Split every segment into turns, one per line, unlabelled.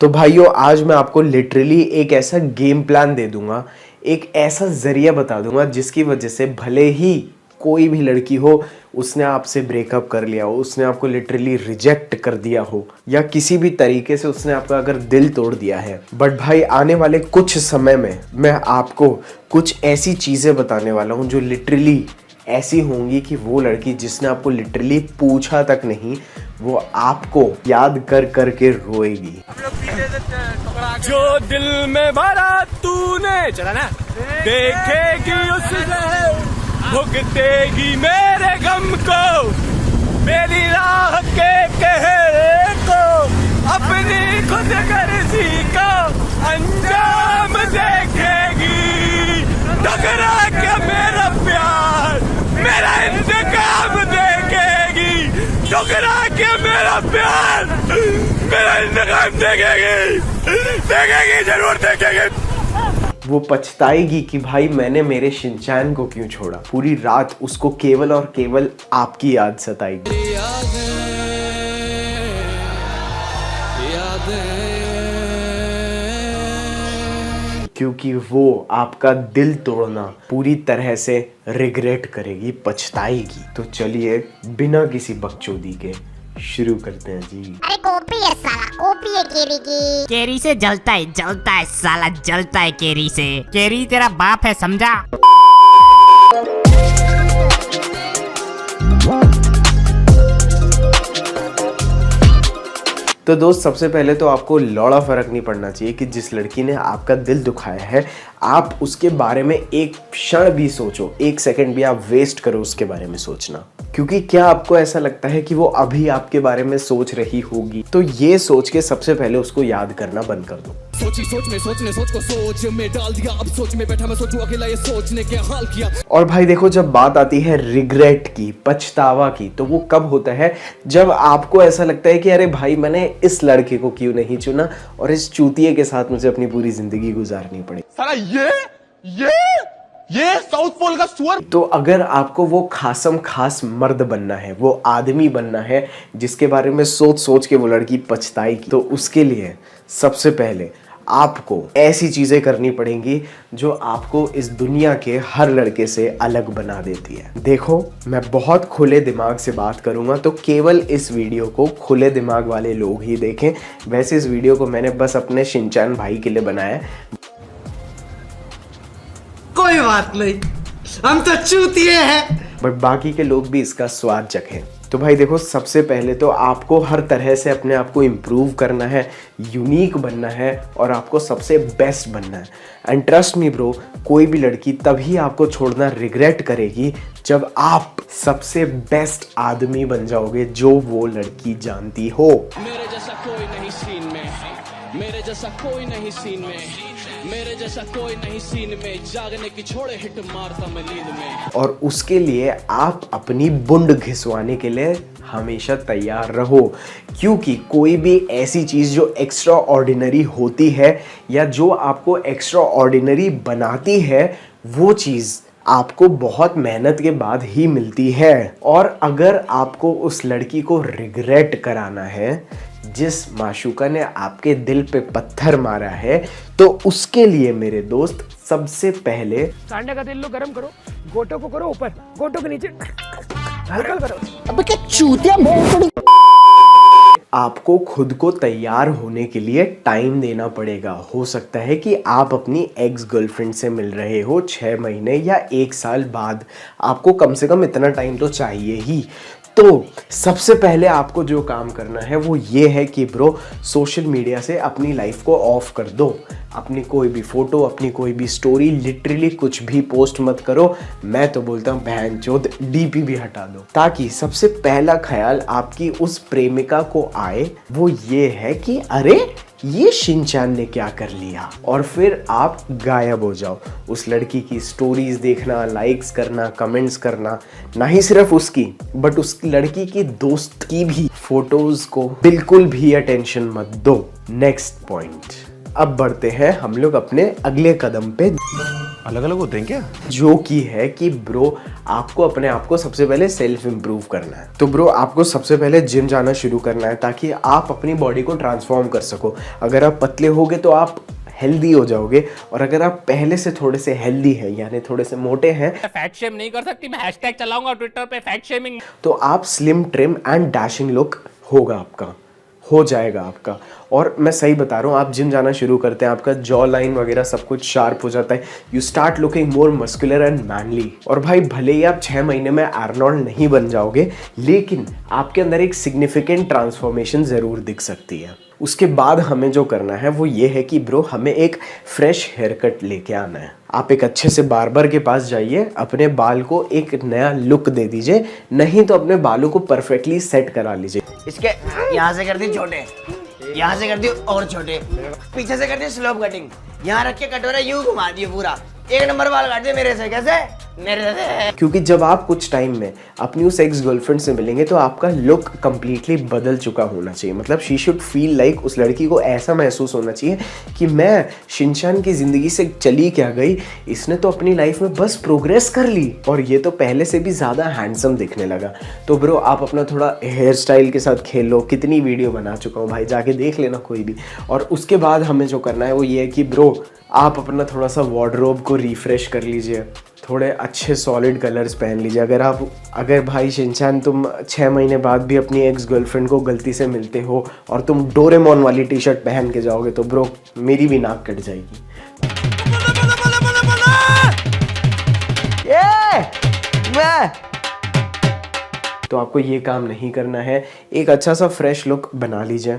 तो भाइयों आज मैं आपको लिटरली एक ऐसा गेम प्लान दे दूंगा, एक ऐसा जरिया बता दूंगा जिसकी वजह से भले ही कोई भी लड़की हो, उसने आपसे ब्रेकअप कर लिया हो, उसने आपको लिटरली रिजेक्ट कर दिया हो या किसी भी तरीके से उसने आपका अगर दिल तोड़ दिया है, बट भाई आने वाले कुछ समय में मैं आपको कुछ ऐसी चीज़ें बताने वाला हूँ जो लिटरली ऐसी होंगी कि वो लड़की जिसने आपको लिटरली पूछा तक नहीं, वो आपको याद कर कर के रोएगी।
जो दिल में भरा तूने चला ना, देखेगी उसने, भुगतेगी मेरे गम को, मेरी राह के कहरे को, अपनी खुद गर्जी को अंजाम देखेगी। टकरा के मेरा प्यार मेरा इंतकाम देखेगी, टकरा के मेरा प्यार मेरा इंतकाम देखेगी, देखेगी जरूर देखेगी।
वो पछताएगी कि भाई मैंने मेरे शिनचैन को क्यों छोड़ा। पूरी रात उसको केवल और केवल आपकी याद सताएगी। क्योंकि वो आपका दिल तोड़ना पूरी तरह से रिग्रेट करेगी, पछताएगी। तो चलिए बिना किसी बकचोदी के शुरू करते हैं जी।
अरे कॉपी है साला, कॉपी है केरी की।
केरी से जलता है साला, जलता है केरी से। केरी तेरा बाप है, समझा?
तो दोस्त सबसे पहले तो आपको लौड़ा फर्क नहीं पड़ना चाहिए कि जिस लड़की ने आपका दिल दुखाया है आप उसके बारे में एक क्षण भी सोचो, एक सेकंड भी आप वेस्ट करो उसके बारे में सोचना। क्योंकि क्या आपको ऐसा लगता है कि वो अभी आपके बारे में सोच रही होगी? तो ये सोच के सबसे पहले उसको याद करना बंद कर दो।
सोची सोच में सोचने सोच को सोच में डाल दिया, अब सोच में बैठा मैं सोचूं अकेला, ये सोचने के हाल किया।
और भाई देखो, जब बात आती है रिग्रेट की, पछतावा की, तो वो कब होता है? जब आपको ऐसा लगता है कि अरे भाई मैंने इस लड़के को क्यों नहीं चुना और इस चूतिए के साथ मुझे अपनी पूरी जिंदगी गुजारनी पड़ी।
साला ये साउथ पोल का सुअर।
तो अगर आपको वो खासम खास मर्द बनना है, वो आदमी बनना है जिसके बारे में सोच सोच के वो लड़की पछताएगी, तो उसके लिए सबसे पहले आपको ऐसी चीजें करनी पड़ेंगी जो आपको इस दुनिया के हर लड़के से अलग बना देती है। देखो मैं बहुत खुले दिमाग से बात करूंगा, तो केवल इस वीडियो को खुले दिमाग वाले लोग ही देखें। वैसे इस वीडियो को मैंने बस अपने शिनचैन भाई के लिए बनाया है।
कोई बात नहीं, हम तो चूतिए हैं,
बट बाकी के लोग भी इसका स्वाद चखें। तो भाई देखो, सबसे पहले तो आपको हर तरह से अपने आप को इम्प्रूव करना है, यूनिक बनना है और आपको सबसे बेस्ट बनना है। एंड ट्रस्ट मी ब्रो, कोई भी लड़की तभी आपको छोड़ना रिग्रेट करेगी जब आप सबसे बेस्ट आदमी बन जाओगे जो वो लड़की जानती हो।
मेरे जैसा कोई नहीं सीन में, मेरे जैसा कोई नहीं सीन में, मेरे जैसा कोई नहीं सीन में, जागने की छोड़े हिट मारता मैं नींद में।
और उसके लिए आप अपनी बुंड घिसवाने के लिए हमेशा तैयार रहो, क्योंकि कोई भी ऐसी चीज़ जो एक्स्ट्रा ऑर्डिनरी होती है या जो आपको एक्स्ट्रा ऑर्डिनरी बनाती है, वो चीज़ आपको बहुत मेहनत के बाद ही मिलती है। और अगर आपको उस लड़की को रिग्रेट कराना है जिस माशूका ने आपके दिल पे पत्थर मारा है, तो उसके लिए मेरे दोस्त सबसे पहले
सांडे का तेल लो, गरम करो, गोटो को करो ऊपर, गोटो के नीचे हल्का करो।
अब क्या चूतिया भोंसड़ी।
आपको खुद को तैयार होने के लिए टाइम देना पड़ेगा। हो सकता है कि आप अपनी एक्स गर्लफ्रेंड से मिल रहे हो 6 महीने या 1 साल बाद, आपको कम से कम इतना टाइम तो चाहिए ही। तो सबसे पहले आपको जो काम करना है वो ये है कि ब्रो, सोशल मीडिया से अपनी लाइफ को ऑफ कर दो। अपनी कोई भी फोटो, अपनी कोई भी स्टोरी, लिटरली कुछ भी पोस्ट मत करो। मैं तो बोलता हूँ बहनचोद डीपी भी हटा दो, ताकि सबसे पहला ख्याल आपकी उस प्रेमिका को आए वो ये है कि अरे ये शिनचैन ने क्या कर लिया, और फिर आप गायब हो जाओ। उस लड़की की स्टोरीज देखना, लाइक्स करना, कमेंट्स करना, ना ही सिर्फ उसकी बट उस लड़की की दोस्त की भी फोटोज को बिल्कुल भी अटेंशन मत दो। नेक्स्ट पॉइंट, अब बढ़ते हैं हम लोग अपने अगले कदम पे।
अलग अलग होते हैं क्या?
जो की है कि ब्रो आपको अपने आप को सबसे पहले सेल्फ इम्प्रूव करना है। तो ब्रो आपको सबसे पहले जिम जाना शुरू करना है ताकि आप अपनी बॉडी को ट्रांसफॉर्म कर सको। अगर आप पतले होगे तो आप हेल्दी हो जाओगे, और अगर आप पहले से थोड़े से हेल्दी हैं यानी थोड़े से मोटे हैं,
फैट शेम नहीं कर सकती, मैं हैशटैग चलाऊंगा ट्विटर पे फैट शेमिंग।
तो आप slim trim and dashing look होगा आपका, हो जाएगा आपका। और मैं सही बता रहा हूँ, आप जिम जाना शुरू करते हैं, आपका जॉ लाइन वगैरह सब कुछ शार्प हो जाता है, you start looking more muscular and manly. और भाई भले ही आप 6 महीने में आर्नोल्ड नहीं बन जाओगे, लेकिन आपके अंदर एक सिग्निफिकेंट ट्रांसफॉर्मेशन ज़रूर दिख सकती है। उसके बाद हमें जो करना है वो ये है कि ब्रो हमें एक फ्रेश हेयर कट लेके आना है। आप एक अच्छे से बार्बर के पास जाइए, अपने बाल को एक नया लुक दे दीजिए, नहीं तो अपने बालों को परफेक्टली सेट करा लीजिए।
इसके यहाँ से कर दी छोटे, यहाँ से कर दी और छोटे, पीछे से कर दी स्लोप कटिंग, यहाँ रख के कटोरा यूं घुमा दिए, पूरा 1 नंबर बाल काट दिए मेरे से। कैसे? मेरे से।
क्योंकि जब आप कुछ टाइम में अपनी उस एक्स गर्लफ्रेंड से मिलेंगे तो आपका लुक कंप्लीटली बदल चुका होना चाहिए। मतलब शी शुड फील लाइक, उस लड़की को ऐसा महसूस होना चाहिए कि मैं शिनचान की ज़िंदगी से चली क्या गई, इसने तो अपनी लाइफ में बस प्रोग्रेस कर ली और ये तो पहले से भी ज़्यादा हैंडसम दिखने लगा। तो ब्रो आप अपना थोड़ा हेयर स्टाइल के साथ खेल लो, कितनी वीडियो बना चुका हूँ भाई, जाके देख लेना कोई भी। और उसके बाद हमें जो करना है वो ये है कि ब्रो आप अपना थोड़ा सा वार्डरोब को रिफ्रेश कर लीजिए, थोड़े अच्छे सॉलिड कलर्स पहन लीजिए। अगर भाई शिनचान तुम 6 महीने बाद भी अपनी एक्स गर्लफ्रेंड को गलती से मिलते हो और तुम डोरेमोन वाली टी शर्ट पहन के जाओगे तो ब्रो मेरी भी नाक कट जाएगी। तो आपको ये काम नहीं करना है, एक अच्छा सा फ्रेश लुक बना लीजिए,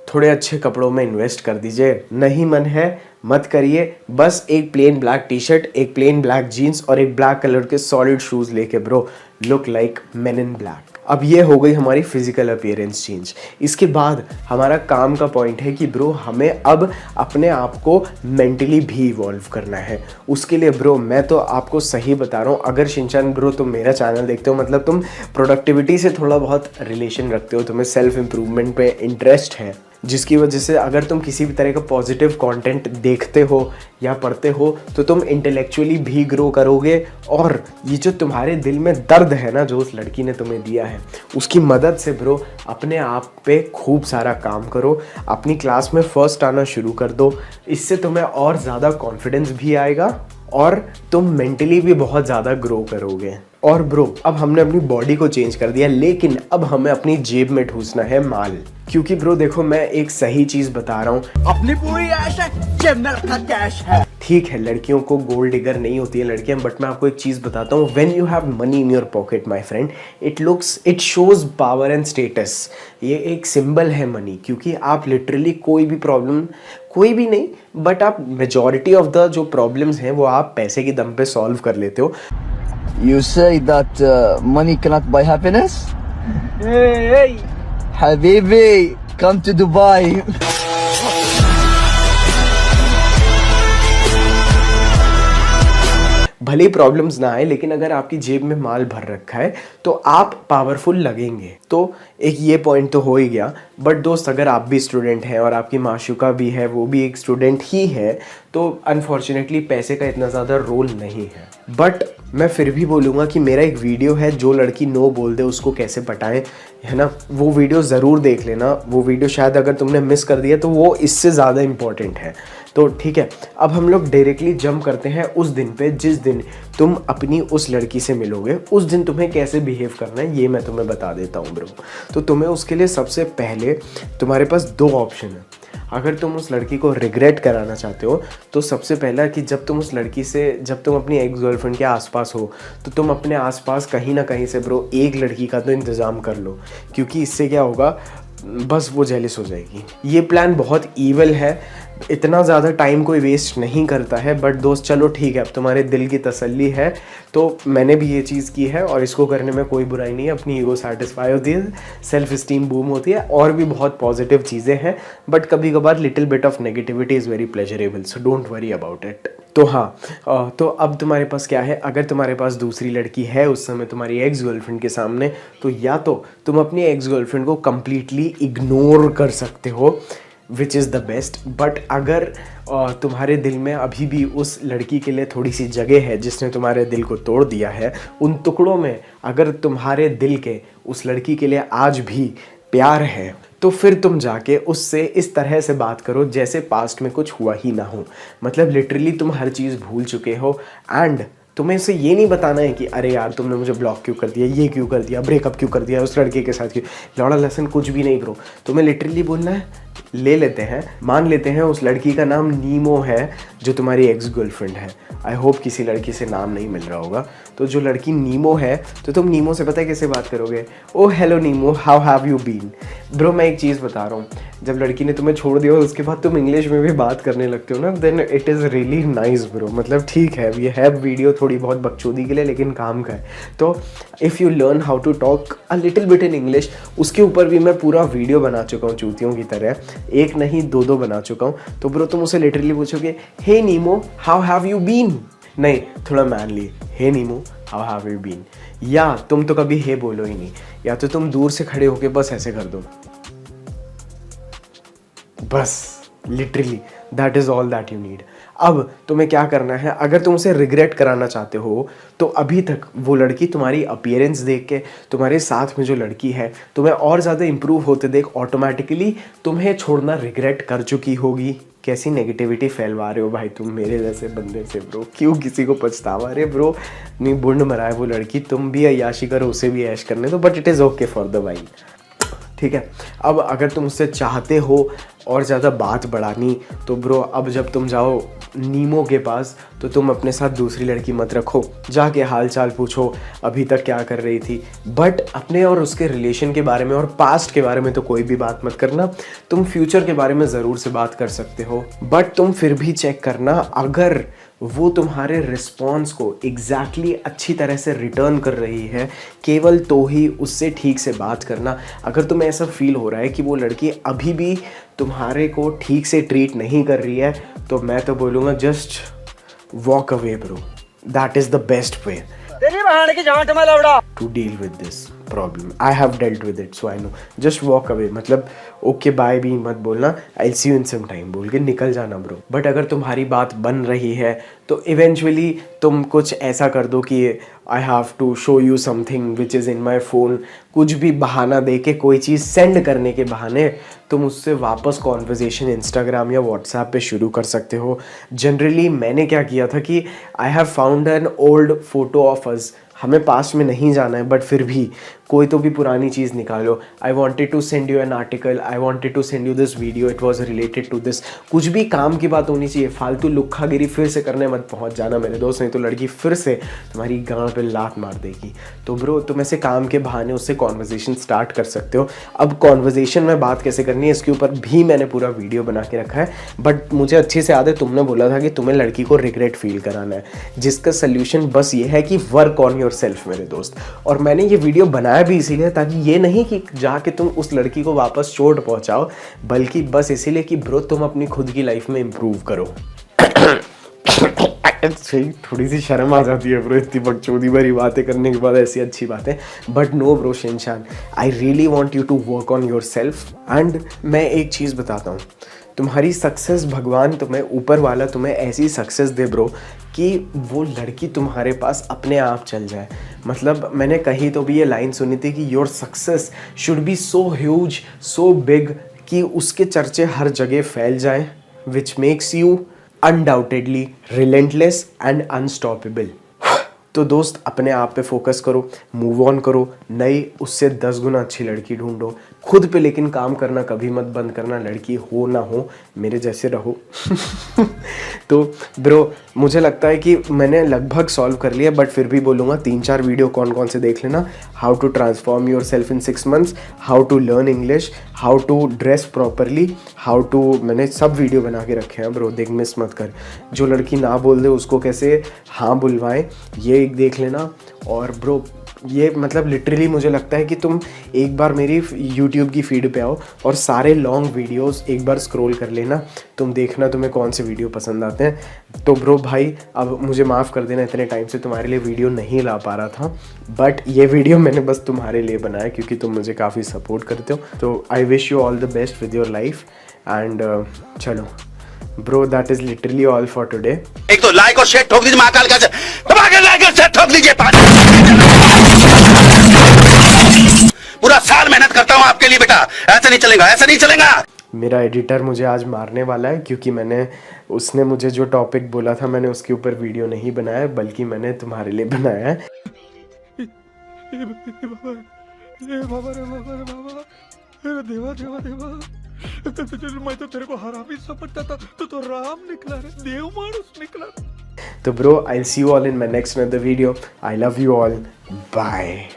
थोड़े अच्छे कपड़ों में इन्वेस्ट कर दीजिए। नहीं मन है मत करिए, बस एक प्लेन ब्लैक टी शर्ट, एक प्लेन ब्लैक जीन्स और एक ब्लैक कलर के सॉलिड शूज लेके ब्रो लुक लाइक मेन इन ब्लैक। अब ये हो गई हमारी फिजिकल अपीयरेंस चेंज। इसके बाद हमारा काम का पॉइंट है कि ब्रो हमें अब अपने आप को मेंटली भी इवॉल्व करना है। उसके लिए ब्रो मैं तो आपको सही बता रहा हूँ, अगर शिनचान ब्रो तुम मेरा चैनल देखते हो, मतलब तुम प्रोडक्टिविटी से थोड़ा बहुत रिलेशन रखते हो, तुम्हें सेल्फ इम्प्रूवमेंट पे इंटरेस्ट है, जिसकी वजह से अगर तुम किसी भी तरह का पॉजिटिव कंटेंट देखते हो या पढ़ते हो तो तुम इंटेलेक्चुअली भी ग्रो करोगे। और ये जो तुम्हारे दिल में दर्द है ना, जो उस लड़की ने तुम्हें दिया है, उसकी मदद से ब्रो अपने आप पे खूब सारा काम करो, अपनी क्लास में फर्स्ट आना शुरू कर दो। इससे तुम्हें और ज़्यादा कॉन्फिडेंस भी आएगा और तुम मेंटली भी बहुत ज़्यादा ग्रो करोगे। और ब्रो अब हमने अपनी बॉडी को चेंज कर दिया, लेकिन अब हमें अपनी जेब में ठूसना है माल। क्योंकि ब्रो देखो मैं एक सही चीज़ बता रहा हूँ, अपनी पूरी ऐश है, जेब में रखा कैश है। ठीक है लड़कियों को गोल्ड डिगर नहीं होती है लड़कियां, बट मैं आपको एक चीज़ बताता हूँ, when you have money in your pocket my friend, it shows power and status. ये एक सिंबल है मनी, क्योंकि आप लिटरली कोई भी प्रॉब्लम, कोई भी नहीं बट आप मेजॉरिटी ऑफ द जो प्रॉब्लम्स हैं वो आप पैसे के दम पे सॉल्व कर लेते हो।
You say that money cannot buy happiness? Hey, Habibi, come to Dubai.
भले प्रॉब्लम्स ना आए, लेकिन अगर आपकी जेब में माल भर रखा है तो आप पावरफुल लगेंगे। तो एक ये पॉइंट तो हो ही गया। बट दोस्त अगर आप भी स्टूडेंट हैं और आपकी माशूका भी है, वो भी एक स्टूडेंट ही है, तो अनफॉर्चुनेटली पैसे का इतना ज़्यादा रोल नहीं है। बट मैं फिर भी बोलूँगा कि मेरा एक वीडियो है, जो लड़की नो बोल दे उसको कैसे पटाएं, है ना, वो वीडियो ज़रूर देख लेना। वो वीडियो शायद अगर तुमने मिस कर दिया तो वो इससे ज़्यादा इम्पॉर्टेंट है। तो ठीक है, अब हम लोग डायरेक्टली जंप करते हैं उस दिन पे जिस दिन तुम अपनी उस लड़की से मिलोगे। उस दिन तुम्हें कैसे बिहेव करना है ये मैं तुम्हें बता देता हूँ ब्रो। तो तुम्हें उसके लिए सबसे पहले तुम्हारे पास 2 ऑप्शन है। अगर तुम उस लड़की को रिग्रेट कराना चाहते हो तो सबसे पहला कि जब तुम उस लड़की से, जब तुम अपनी एक्स गर्लफ्रेंड के आसपास हो तो तुम अपने आसपास कहीं ना कहीं से ब्रो एक लड़की का तो इंतज़ाम कर लो, क्योंकि इससे क्या होगा, बस वो जेलिस हो जाएगी। ये प्लान बहुत ईवल है, इतना ज़्यादा टाइम कोई वेस्ट नहीं करता है। बट दोस्त चलो ठीक है, अब तुम्हारे दिल की तसल्ली है तो मैंने भी ये चीज़ की है और इसको करने में कोई बुराई नहीं है। अपनी ईगो सेटिस्फाई होती है, सेल्फ स्टीम बूम होती है, और भी बहुत पॉजिटिव चीज़ें हैं। बट कभी कभार little bit of negativity is very pleasurable, so don't worry about it. तो हाँ, तो अब तुम्हारे पास क्या है, अगर तुम्हारे पास दूसरी लड़की है उस समय तुम्हारी एक्स गर्लफ्रेंड के सामने, तो या तो तुम अपनी एक्स गर्लफ्रेंड को कम्प्लीटली इग्नोर कर सकते हो, which is the best. But अगर तुम्हारे दिल में अभी भी उस लड़की के लिए थोड़ी सी जगह है जिसने तुम्हारे दिल को तोड़ दिया है, उन टुकड़ों में अगर तुम्हारे दिल के उस लड़की के लिए आज भी प्यार है, तो फिर तुम जाके उससे इस तरह से बात करो जैसे पास्ट में कुछ हुआ ही ना हो। मतलब लिटरली तुम हर चीज़ भूल चुके हो एंड तुम्हें उसे ये नहीं बताना है कि अरे यार तुमने मुझे ब्लॉक क्यों कर दिया, ये क्यों कर दिया, ब्रेकअप क्यों कर दिया, उस लड़के के साथ क्यों। लौड़ा लेसन कुछ भी नहीं ब्रो, तुम्हें लिटरली बोलना है ले लेते हैं, मान लेते हैं उस लड़की का नाम नीमो है जो तुम्हारी एक्स गर्लफ्रेंड है। आई होप किसी लड़की से नाम नहीं मिल रहा होगा। तो जो लड़की नीमो है, तो तुम नीमो से पता है कैसे बात करोगे? Oh hello Nemo, how have you been? Bro मैं एक चीज़ बता रहा हूँ, जब लड़की ने तुम्हें छोड़ दिया उसके बाद तुम इंग्लिश में भी बात करने लगते हो ना, then it is really nice bro. मतलब ठीक है, ये है वीडियो थोड़ी बहुत बकचोदी के लिए लेकिन काम का है। तो if you learn how to talk a little bit in English, उसके ऊपर भी मैं पूरा वीडियो बना चुका हूँ चूतियों की तरह, एक नहीं दो बना चुका हूँ। तो ब्रो तुम उसे लिटरली पूछोगे hey Nemo how have you been, नहीं थोड़ा mainly, hey Nemo how have you been. या तुम तो कभी हे बोलो ही नहीं, या तो तुम दूर से खड़े होके बस ऐसे कर दो, बस literally that is all that you need. अब तुम्हें क्या करना है, अगर तुम उसे रिग्रेट कराना चाहते हो तो अभी तक वो लड़की तुम्हारी अपीयरेंस देख के, तुम्हारे साथ में जो लड़की है तुम्हें और ज़्यादा इंप्रूव होते देख ऑटोमेटिकली तुम्हें छोड़ना रिग्रेट कर चुकी होगी। कैसी नेगेटिविटी फैलवा रहे हो भाई तुम मेरे जैसे बंदे से ब्रो, क्यों किसी को पछतावा रहे ब्रो? नहीं बुंड मरा है वो लड़की, तुम भी अय्याशी करो उसे भी ऐश करने दो, but it is okay for the wine, ठीक है। अब अगर तुम उससे चाहते हो और ज़्यादा बात बढ़ानी तो ब्रो अब जब तुम जाओ नीमो के पास तो तुम अपने साथ दूसरी लड़की मत रखो, जाके हाल चाल पूछो अभी तक क्या कर रही थी, बट अपने और उसके रिलेशन के बारे में और पास्ट के बारे में तो कोई भी बात मत करना। तुम फ्यूचर के बारे में ज़रूर से बात कर सकते हो, बट तुम फिर भी चेक करना अगर वो तुम्हारे रिस्पॉन्स को एग्जैक्टली अच्छी तरह से रिटर्न कर रही है, केवल तो ही उससे ठीक से बात करना। अगर तुम्हें ऐसा फील हो रहा है कि वो लड़की अभी भी तुम्हारे को ठीक से ट्रीट नहीं कर रही है, तो मैं तो बोलूँगा just walk away bro, that is the best way to deal with this problem. I have dealt with it so I know, just walk away, मतलब ओके बाय भी मत बोलना, आई see you in some time बोल के निकल जाना bro. But अगर तुम्हारी बात बन रही है तो इवेंचुअली तुम कुछ ऐसा कर दो कि I have to show you something which is in my phone, कुछ भी बहाना दे के कोई चीज़ सेंड करने के बहाने तुम उससे वापस कॉन्वर्जेसन इंस्टाग्राम या व्हाट्सएप पे शुरू कर सकते हो। जनरली मैंने क्या किया था कि I have found an old photo of us, हमें पास्ट में नहीं जाना है बट फिर भी कोई तो भी पुरानी चीज़ निकालो। I wanted to send you an article, I wanted to send you this video, it was related to this. कुछ भी काम की बात होनी चाहिए, फालतू लुक्खागिरी फिर से करने मत पहुंच जाना मेरे दोस्त, नहीं तो लड़की फिर से तुम्हारी गांड पे लात मार देगी। तो ब्रो तुम ऐसे काम के बहाने उससे कॉन्वर्जेसन स्टार्ट कर सकते हो। अब कॉन्वर्जेसन में बात कैसे करनी है इसके ऊपर भी मैंने पूरा वीडियो बना के रखा है, बट मुझे अच्छे से याद है तुमने बोला था कि तुम्हें लड़की को रिग्रेट फील कराना है, जिसका सोल्यूशन बस ये है कि वर्क ऑन योर सेल्फ मेरे दोस्त। और मैंने ये वीडियो बनाया भी इसीलिए ताकि ये नहीं कि जाके तुम उस लड़की को वापस चोट पहुंचाओ, बल्कि बस इसीलिए कि ब्रो तुम अपनी खुद की लाइफ में इम्प्रूव करो। थोड़ी सी शर्म आ जाती है ब्रो इतनी बकचोदी भरी बातें करने के बाद, ऐसी अच्छी बातें, but no bro Shinchan, I really want you to work on yourself. And मैं एक चीज़ बताता हूँ, तुम्हारी सक्सेस भगवान तुम्हें, ऊपर वाला तुम्हें ऐसी सक्सेस दे ब्रो कि वो लड़की तुम्हारे पास अपने आप चल जाए। मतलब मैंने कहीं तो भी ये लाइन सुनी थी कि your success should be so huge so big कि उसके चर्चे हर जगह फैल जाएं, which makes you undoubtedly relentless and unstoppable. तो दोस्त अपने आप पे फोकस करो, मूव ऑन करो, नई उससे 10 गुना अच्छी लड़की ढूंढो, खुद पे लेकिन काम करना कभी मत बंद करना, लड़की हो ना हो मेरे जैसे रहो। तो ब्रो मुझे लगता है कि मैंने लगभग सॉल्व कर लिया, बट फिर भी बोलूँगा 3-4 वीडियो कौन कौन से देख लेना। How to transform yourself in 6 months, how to learn English, how to dress properly, how to, मैंने सब वीडियो बना के रखे हैं ब्रो, देख मिस मत कर। जो लड़की ना बोल दे उसको कैसे हाँ बुलवाएं ये एक देख लेना। और ब्रो ये मतलब लिटरली मुझे लगता है कि तुम एक बार मेरी YouTube की फीड पे आओ और सारे लॉन्ग वीडियोस एक बार स्क्रॉल कर लेना, तुम देखना तुम्हें कौन से वीडियो पसंद आते हैं। तो ब्रो भाई अब मुझे माफ़ कर देना, इतने टाइम से तुम्हारे लिए वीडियो नहीं ला पा रहा था, बट ये वीडियो मैंने बस तुम्हारे लिए बनाया क्योंकि तुम मुझे काफ़ी सपोर्ट करते हो। तो I wish you all the best with your life and चलो bro, that is literally all for today.
एक तो लाइक और शेयर ठोक दीजिए महाकाल का, दबा के लाइक और शेयर ठोक दीजिए। पूरा साल मेहनत करता हूँ आपके लिए बेटा, ऐसा नहीं चलेगा, ऐसा नहीं चलेगा।
मेरा एडिटर मुझे आज मारने वाला है क्योंकि उसने मुझे जो टॉपिक बोला था मैंने उसके ऊपर वीडियो नहीं बनाया, बल्कि मैंने तुम्हारे लिए बनाया है।
मैं तो तेरे को हरामी समझता था, तो राम निकला रे, देव मानुस निकला।
तो bro, I see you all in my next another video. I love you all, bye.